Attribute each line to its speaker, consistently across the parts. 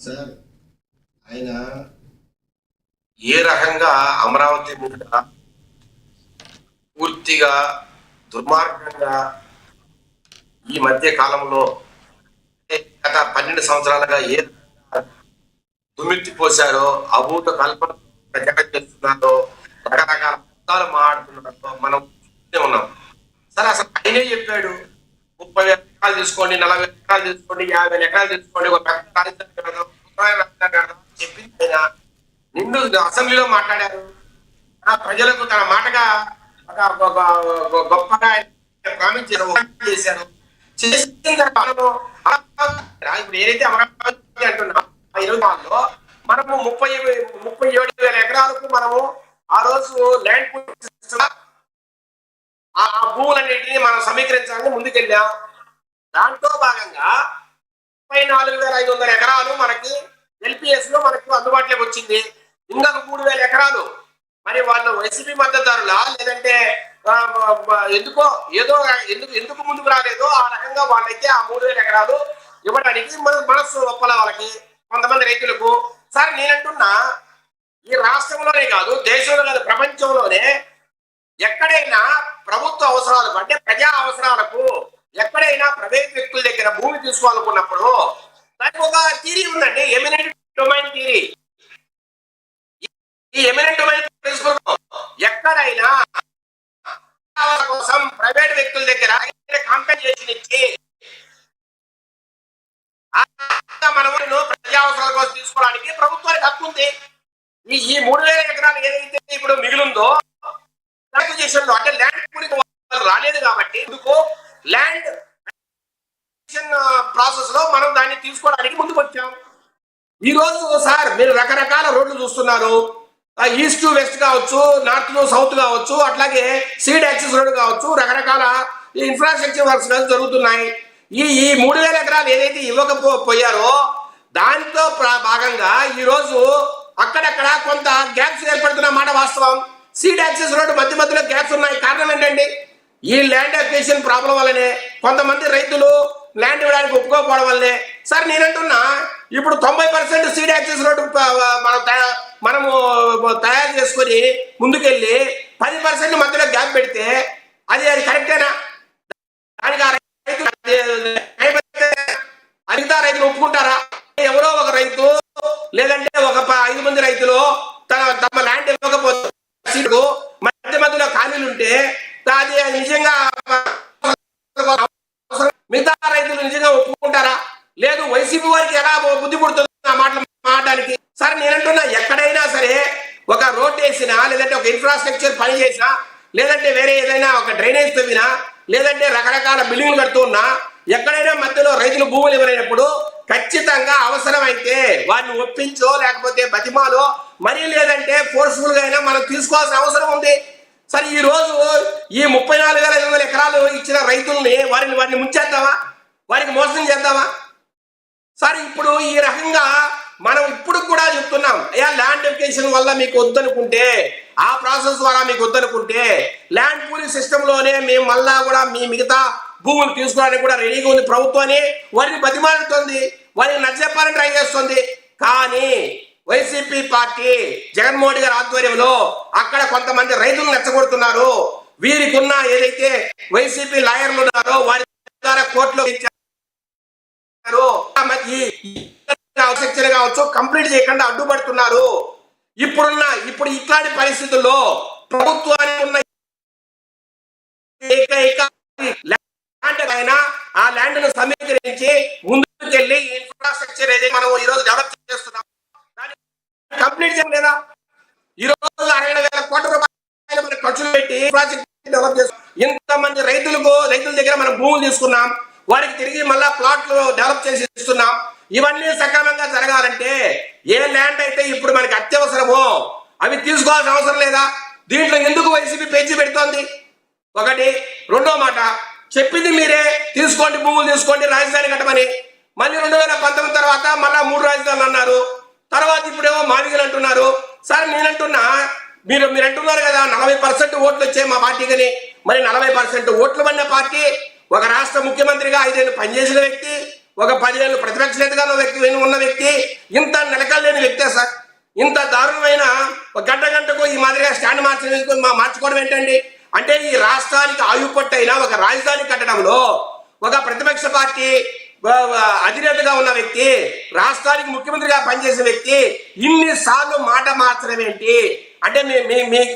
Speaker 1: Sir ఆయన ఏ రకంగా అమరావతి మీద పూర్తిగా దుర్మార్గంగా ఈ మధ్య కాలంలో గత 12 సంవత్సరాలుగా ఏ దుమ్మెత్తి పోశారో అభూత కల్పన ప్రచారం చేస్తున్నారో రకరకాల పదాలు మాట్లాడుతున్నారో మనం చూస్తూనే ఉన్నాం. సరే అసలు ఆయనే చెప్పాడు 30,000 ఎకరాలు తీసుకోండి, 40,000 ఎకరాలు తీసుకోండి, 50,000 ఎకరాలు తీసుకోండి, ఒక పెద్ద రాజధాని చెప్పింది ఆయన. నిండు అసెంబ్లీలో మాట్లాడారు. ప్రజలకు తన మాటగా గొప్పగా ప్రామిస్ చేశారు. చేసిన ఇప్పుడు ఏదైతే అమరావతి అంటున్నాం 20 మనము 37,000 ఎకరాలకు మనము ఆ రోజు ల్యాండ్ ఆ భూములన్నింటినీ మనం సమీకరించాలని ముందుకెళ్ళాం. దాంట్లో భాగంగా 34,500 ఎకరాలు మనకి ఎల్పిఎస్ లో మనకు అందుబాటులోకి వచ్చింది. ఇంకొక 3,000 ఎకరాలు మరి వాళ్ళు వైసీపీ మద్దతుదారులా లేదంటే ఎందుకో ఏదో ఎందుకు ముందుకు రాలేదో ఆ రకంగా వాళ్ళైతే ఆ 3,000 ఎకరాలు ఇవ్వడానికి మనస్సు ఒప్పల వాళ్ళకి కొంతమంది రైతులకు. సరే నేనంటున్నా ఈ రాష్ట్రంలోనే కాదు, దేశంలో కాదు, ప్రపంచంలోనే ఎక్కడైనా ప్రభుత్వ అవసరాలకు అంటే ప్రజా అవసరాలకు ఎక్కడైనా ప్రైవేట్ వ్యక్తుల దగ్గర భూమి తీసుకోవాలనుకున్నప్పుడు దానికి ఒక థియరీ ఉందండి, ఎమినెంట్ డొమైన్ థియరీ. ఈ ఎమినెంట్ డొమైన్ ప్రిన్సిపల్ ఎక్కడైనా కోసం ప్రైవేట్ వ్యక్తుల దగ్గర కాంపెన్సేషన్ ఇచ్చి మనము ప్రజా అవసరాల కోసం తీసుకోవడానికి ప్రభుత్వానికి హక్కు ఉంది. ఈ 3,000 ఎకరాలు ఏదైతే ఇప్పుడు మిగిలిందో అంటే ల్యాండ్ రాలేదు కాబట్టి ల్యాండ్ ప్రాసెస్ లో మనం దాన్ని తీసుకోవడానికి ముందుకు వచ్చాం. ఈ రోజు సార్ మీరు రకరకాల రోడ్లు చూస్తున్నారు, ఈస్ట్ టు వెస్ట్ కావచ్చు, నార్త్ టు సౌత్ కావచ్చు, అట్లాగే సీడ్ యాక్సెస్ రోడ్ కావచ్చు, రకరకాల ఇన్ఫ్రాస్ట్రక్చర్ వర్క్స్ జరుగుతున్నాయి. ఈ 3,000 ఎకరాలు ఏదైతే ఇవ్వకపోయారో దాంతో భాగంగా ఈ రోజు అక్కడక్కడ కొంత గ్యాప్స్ ఏర్పడుతున్న మాట వాస్తవం. సీడ్ యాక్సెస్ రోడ్డు మధ్య మధ్యలో గ్యాప్స్ ఉన్నాయి. కారణం ఏంటండి? ఈ ల్యాండ్ అక్విజిషన్ ప్రాబ్లం వల్లనే కొంతమంది రైతులు ల్యాండ్ ఇవ్వడానికి ఒప్పుకోకపోవడం వల్లనే. సార్ నేనంటున్నా ఇప్పుడు 90% సీడ్ యాక్సెస్ రోడ్డు మనము తయారు చేసుకొని ముందుకెళ్ళి 10% మధ్యలో గ్యాప్ పెడితే అది కరెక్టేనా? దానికి మిగతా రైతులు ఒప్పుకుంటారా? ఎవరో ఒక రైతు లేదంటే ఒక 5 మంది రైతులు తమ ల్యాండ్ ఇవ్వకపోతే మధ్య మధ్యలో ఖాళీలు ఉంటే అది నిజంగా మిగతా రైతులు నిజంగా ఒప్పుకుంటారా? లేదు. వైసీపీ వారికి ఎలా బుద్ధి పుడుతుంది ఆ మాటలు మాట్లాడడానికి? సరే నేనంటున్నా ఎక్కడైనా సరే ఒక రోడ్ వేసినా లేదంటే ఒక ఇన్ఫ్రాస్ట్రక్చర్ పని చేసినా లేదంటే వేరే ఏదైనా ఒక డ్రైనేజ్ తవ్వినా లేదంటే రకరకాల బిల్డింగ్లు కడుతూ ఉన్నా ఎక్కడైనా మధ్యలో రైతులు భూములు ఇవ్వలేనప్పుడు ఖచ్చితంగా అవసరమైతే వారిని ఒప్పించో లేకపోతే బతిమాలో మరీ లేదంటే ఫోర్స్ఫుల్ గా అయినా మనం తీసుకోవాల్సిన అవసరం ఉంది. సరే ఈ రోజు ఈ 34,500 ఎకరాలు ఇచ్చిన రైతుల్ని వారిని ముంచేద్దామా? వారికి మోసం చేద్దామా? సరే ఇప్పుడు ఈ రకంగా మనం ఇప్పుడు కూడా చెప్తున్నాం, అయ్యా ల్యాండ్ ఎడ్యుకేషన్ వల్ల మీకు వద్దనుకుంటే, ఆ ప్రాసెస్ ద్వారా మీకు వద్దనుకుంటే ల్యాండ్ పూలింగ్ సిస్టమ్ లోనే మేము మళ్ళా కూడా మీ మిగతా భూములు తీసుకోవడానికి కూడా రెడీగా ఉంది ప్రభుత్వాన్ని. వారిని బతిమాలుతుంది, వారిని నచ్చజెప్పాలని ట్రై చేస్తుంది. కానీ వైసీపీ పార్టీ జగన్మోహన్ గారి ఆధ్వర్యంలో అక్కడ కొంతమంది రైతులు రెచ్చగొడుతున్నారు. వీరికి ఉన్న ఏదైతే వైసీపీ లాయర్లు ఉన్నారో వారి ద్వారా కోర్టులో కావచ్చు కంప్లీట్ చేయకుండా అడ్డుపడుతున్నారు. ఇప్పుడు ఇట్లాంటి పరిస్థితుల్లో ప్రభుత్వానికి ఉన్న ఏకైక ఆ ల్యాండ్ ను సమీకరించి ముందుకెళ్ళి ఇన్ఫ్రాస్ట్రక్చర్ ఏదైతే మనం ఈ రోజు డెవలప్ చేస్తున్నాం దాన్ని కంప్లీట్ చేయలేదా? ఈ రోజు 60,000 కోట్ల రూపాయలు మనం ఖర్చులు పెట్టి ప్రాజెక్ట్ డెవలప్ చేస్తున్నాం. ఇంతమంది రైతుల దగ్గర మనం భూములు తీసుకున్నాం, వారికి తిరిగి మళ్ళా ప్లాట్లు డెవలప్ చేసి ఇస్తున్నాం. ఇవన్నీ సక్రమంగా జరగాలంటే ఏ ల్యాండ్ అయితే ఇప్పుడు మనకి అత్యవసరమో అవి తీసుకోవాల్సిన అవసరం లేదా? దీంట్లో ఎందుకు వైసీపీ పేజీ పెడుతోంది? ఒకటి. రెండో మాట, చెప్పింది మీరే, తీసుకోండి భూములు తీసుకోండి రాజధాని కట్టమని. మళ్ళీ 2019 తర్వాత మళ్ళా 3 రాజధానులు అన్నారు. తర్వాత ఇప్పుడేమో మాదిగలు అంటున్నారు. సరే నేనంటున్నా మీరు అంటున్నారు కదా 40% ఓట్లు వచ్చాయి మా పార్టీకి. మరి 40% ఓట్లు పడిన పార్టీ, ఒక రాష్ట్ర ముఖ్యమంత్రిగా 5 ఏళ్ళు పనిచేసిన వ్యక్తి, ఒక 10 ఏళ్ళు ప్రతిపక్ష నేతగా ఉన్న వ్యక్తి ఇంత నిలకలేని వ్యక్తే సార్. ఇంత దారుణమైన ఒక గంటకు ఈ మాదిరిగా స్టాండ్ మార్చుకోవడం ఏంటండి? అంటే ఈ రాష్ట్రానికి ఆయుపట్టైన ఒక రాజధాని కట్టడంలో ఒక ప్రతిపక్ష పార్టీ అధినేతగా ఉన్న వ్యక్తి, రాష్ట్రానికి ముఖ్యమంత్రిగా పనిచేసిన వ్యక్తి ఇన్నిసార్లు మాట మార్చడం ఏంటి? అంటే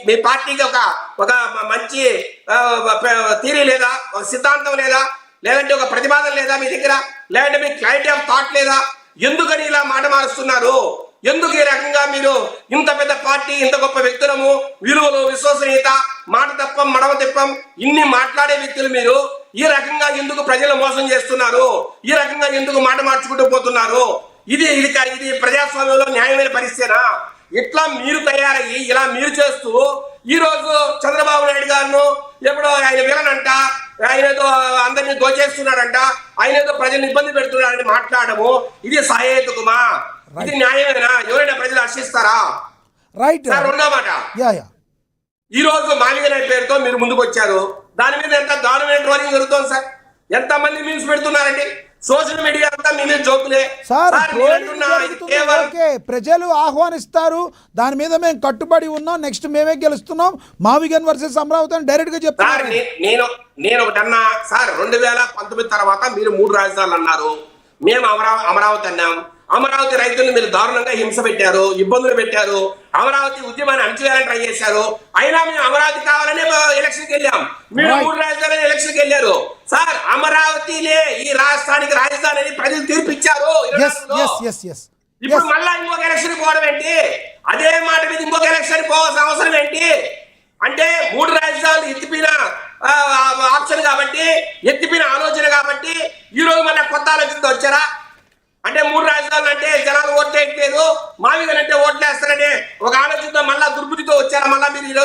Speaker 1: మీ పార్టీకి ఒక మంచి థియరీ లేదా, ఒక సిద్ధాంతం లేదా, లేదంటే ఒక ప్రతిపాదన లేదా మీ దగ్గర, లేదంటే మీ క్లారిటీ ఆఫ్ థాట్ లేదా? ఎందుకని ఇలా మాట మారుస్తున్నారు? ఎందుకు ఈ రకంగా మీరు ఇంత పెద్ద పార్టీ, ఇంత గొప్ప వ్యక్తులము, విలువలు, విశ్వసనీయత, మాట తప్పం మడమ తిప్పం ఇన్ని మాట్లాడే వ్యక్తులు మీరు ఈ రకంగా ఎందుకు ప్రజలు మోసం చేస్తున్నారు? ఈ రకంగా ఎందుకు మాట మార్చుకుంటూ పోతున్నారు? ఇది ప్రజాస్వామ్యంలో న్యాయమైన పరిస్థితేనా? ఇట్లా మీరు తయారయ్యి ఇలా మీరు చేస్తూ ఈ రోజు చంద్రబాబు నాయుడు గారు ఎప్పుడో ఆయన విలనంట, ఆయన ఏదో అందరినీ దోచేస్తున్నాడంట, ఆయన ఏదో ప్రజల్ని ఇబ్బంది పెడుతున్నాడని మాట్లాడము ఇది సహేతుకమా? ఇది న్యాయమేనా? ఎవరైనా ప్రజలు హర్షిస్తారా?
Speaker 2: రైట్.
Speaker 1: రెండో మాట, ఈ రోజు మాదిగ పేరుతో మీరు ముందుకు వచ్చారు. దాని మీద ఎంత దారుణమైన ట్రోలింగ్ జరుగుతుంది సార్. ఎంత మంది మీమ్స్ పెడుతున్నారండి? సోషల్ మీడియా అంతా మీ మీద జోకులే
Speaker 2: సార్. ప్రజలు ఆహ్వానిస్తారు, దాని మీద మేము కట్టుబడి ఉన్నాం, నెక్స్ట్ మేమే గెలుస్తున్నాం, మావిగన్ వర్సెస్ అమరావతి అని డైరెక్ట్ గా చెప్తారు.
Speaker 1: నేను ఒకటన్నా సార్, 2019 తర్వాత మీరు 3 రాజధానులు అన్నారు, మేము అమరావతి అన్నాం. అమరావతి రైతులను మీరు దారుణంగా హింస పెట్టారు, ఇబ్బందులు పెట్టారు, అమరావతి ఉద్యమాన్ని అణచివేయాలని ట్రై చేశారు. అయినా మేము అమరావతి కావాలనే ఎలక్షన్కి వెళ్ళాం. మీరు 3 రాజధానులు ఎలక్షన్కి వెళ్ళారు సార్. అమరావతినే ఈ రాష్ట్రానికి రాజధాని అని ప్రజలు తీర్పిచ్చారు. ఇప్పుడు మళ్ళా ఇంకొక ఎలక్షన్ పోవడం ఏంటి? అదే మాట మీద ఇంకొక ఎలక్షన్ పోవాల్సిన అవసరం ఏంటి? అంటే 3 రాజధానులు ఎత్తిపోయిన ఆప్షన్ కాబట్టి, ఎత్తిపోయిన ఆలోచన కాబట్టి ఈ రోజు మళ్ళీ కొత్త ఆలోచనతో వచ్చారా? అంటే 3 రాజధానులు అంటే జనాలు ఓట్లేయట్లేదు, మావిగలంటే ఓట్లేస్తారనే ఒక ఆలోచనతో మళ్ళా దుర్బుద్ధితో వచ్చారా మళ్ళా మీరు ఈరోజు?